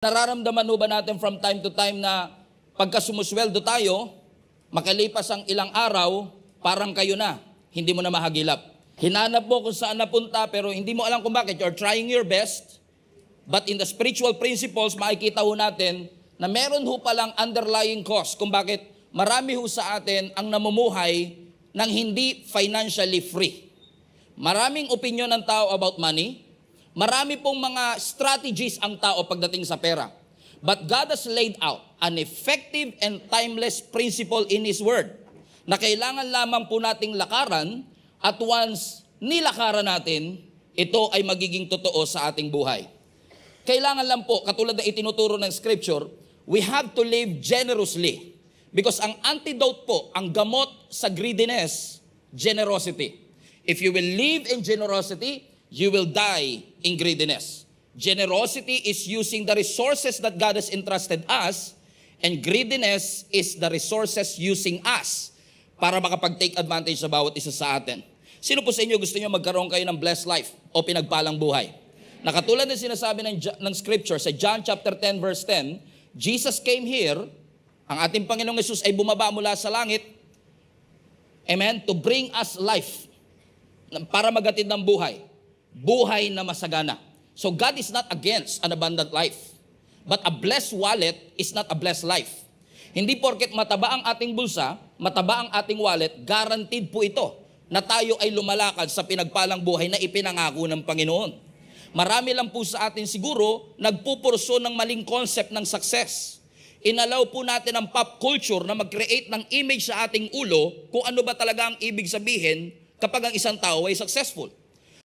Nararamdaman ho ba natin from time to time na pagka sumusweldo tayo, makalipas ang ilang araw, parang kayo na, hindi mo na mahagilap. Hinanap mo kung saan napunta pero hindi mo alam kung bakit. You're trying your best, but in the spiritual principles, makikita ho natin na meron ho palang underlying cause kung bakit marami ho sa atin ang namumuhay ng hindi financially free. Maraming opinion ng tao about money. Marami pong mga strategies ang tao pagdating sa pera. But God has laid out an effective and timeless principle in His Word na kailangan lamang po nating lakaran at once nilakaran natin, ito ay magiging totoo sa ating buhay. Kailangan lang po, katulad na itinuturo ng Scripture, we have to live generously. Because ang antidote po, ang gamot sa greediness, generosity. If you will live in generosity, you will die in greediness. Generosity is using the resources that God has entrusted us, and greediness is the resources using us para makapag-take advantage sa bawat isa sa atin. Sino po sa inyo gusto niyo magkaroon kayo ng blessed life o pinagpalang buhay? Nakatulad ng sinasabi ng Scripture sa John chapter 10 verse 10, Jesus came here, ang ating Panginoong Yesus ay bumaba mula sa langit, amen, to bring us life, para magatid ng buhay. Buhay na masagana. So God is not against an abundant life. But a blessed wallet is not a blessed life. Hindi porket mataba ang ating bulsa, mataba ang ating wallet, guaranteed po ito na tayo ay lumalakad sa pinagpalang buhay na ipinangako ng Panginoon. Marami lang po sa atin siguro nagpupurso ng maling concept ng success. Inalaw po natin ang pop culture na mag-create ng image sa ating ulo kung ano ba talaga ang ibig sabihin kapag ang isang tao ay successful.